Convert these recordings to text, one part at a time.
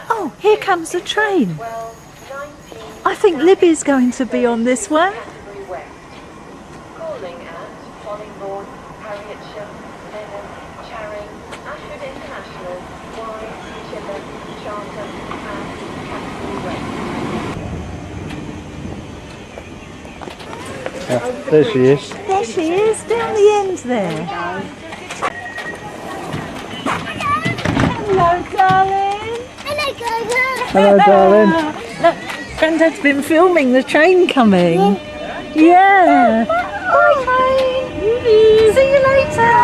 Oh, here comes the train. I think Libby's going to be on this one. Yeah, there she is. There she is, down the end there. Hello, darling. Hello, Grandad. Hello, darling. Look, Grandad's been filming the train coming. Yeah. Bye, train. See you later.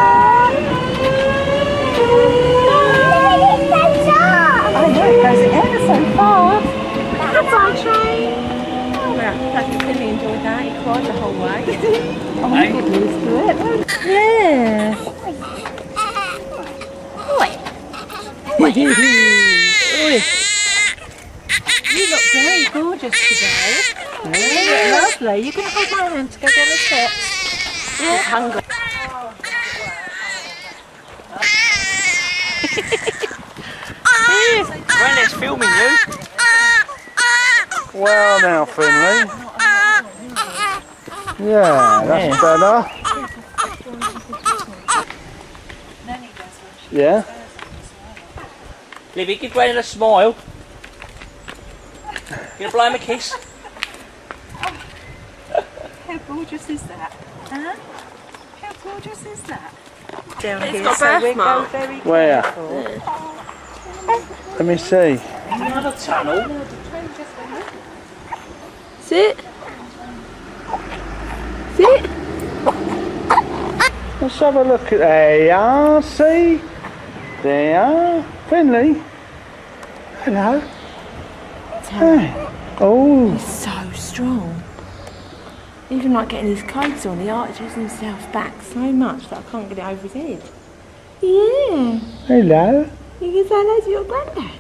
I know, it goes ever so fast. Goodbye, train. Daddy Finley enjoyed that. He cried the whole way. Oh, we get used to it. Yeah. You look very gorgeous today. You look lovely. You can hold my hand to go down the steps. I'm hungry. Granddad's filming you. Well now, Finley. Yeah, that's better. Yeah. Libby, give Granddad a smile. Gonna blow him a kiss. How gorgeous is that? Huh? How gorgeous is that? Down It's here, got so we go birthmark. very Where? careful. Let me see. Another tunnel. Sit. Sit. Let's have a look at. There you are. See? There you are. Finley. Hello. Hey. Oh. He's so strong. Even like getting his clothes on, he arches himself back so much that I can't get it over his head. Yeah. Hello. You can say hello to your granddad.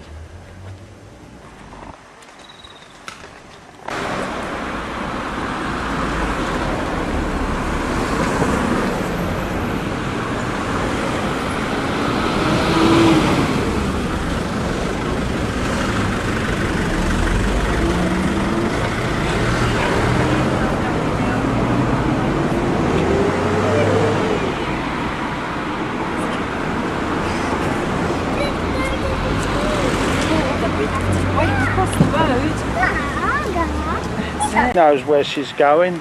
Knows where she's going.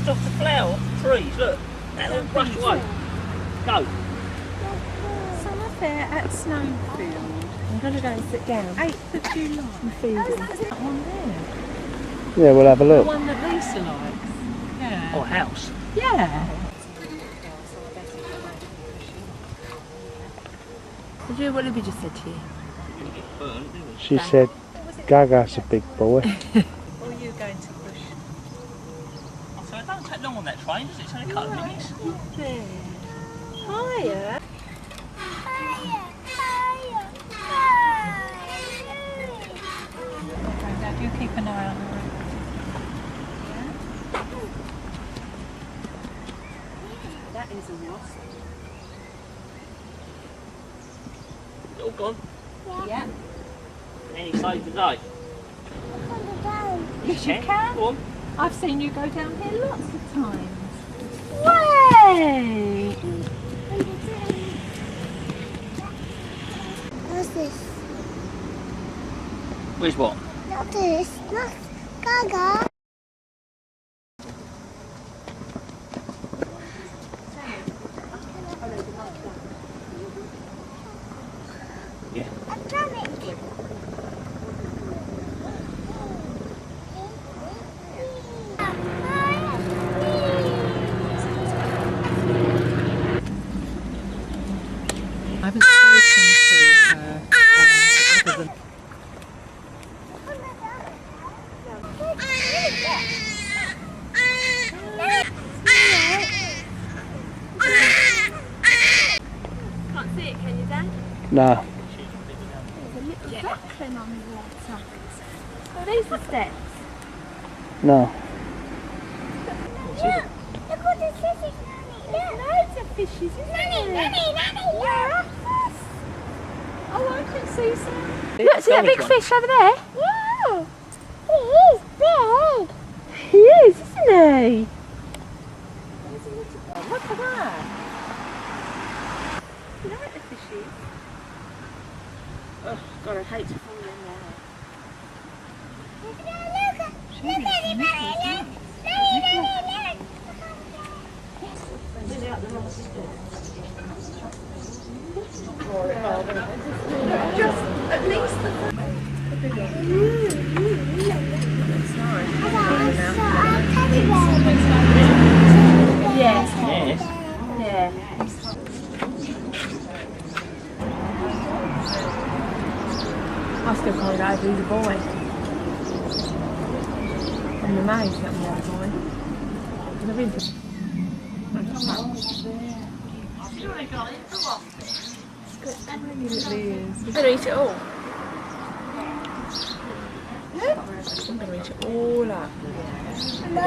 Off the flower trees, look. That'll brush away. Go. Summer fair at Snowfield. I'm going to go and sit down. 8th of July. That one there. Yeah, we'll have a The look. one that Lisa likes. Yeah. Oh, house. Yeah. Did you hear what Libby just said to you? You're gonna get burnt, didn't you? She said, Gaga's a big boy. Or are you going to push? I said, it don't take long on that train, does it? It's only a couple of minutes. There. Hiya. Okay, now do keep an eye on the road. That is a wasp. Is it all gone? Yeah. Any save the day? Yes, you can. Go on. I've seen you go down here lots of times. Way! What's this? Where's what? Not this. Not Gaga. Yeah. A traffic. I haven't spoken to her other than Can't see it, can you, Dad? No. There's a little duckling on the water. Oh, these are steps. No. Look what the fishes, Nanny. Look. Loads of fishes, isn't there? Nanny. Oh, I can see some. Look, see that big fish over there? Yeah. He is big. He is, isn't he? Look at that. You like the fishes? Oh, God, I'd hate to fall in there. Look at it, Nanny. Nanny. Just at least Yes. Yes. Yeah. I still can't go over the boy. I'm amazed at the other boy. There is You're going to eat it all. I'm going to eat it all up. No.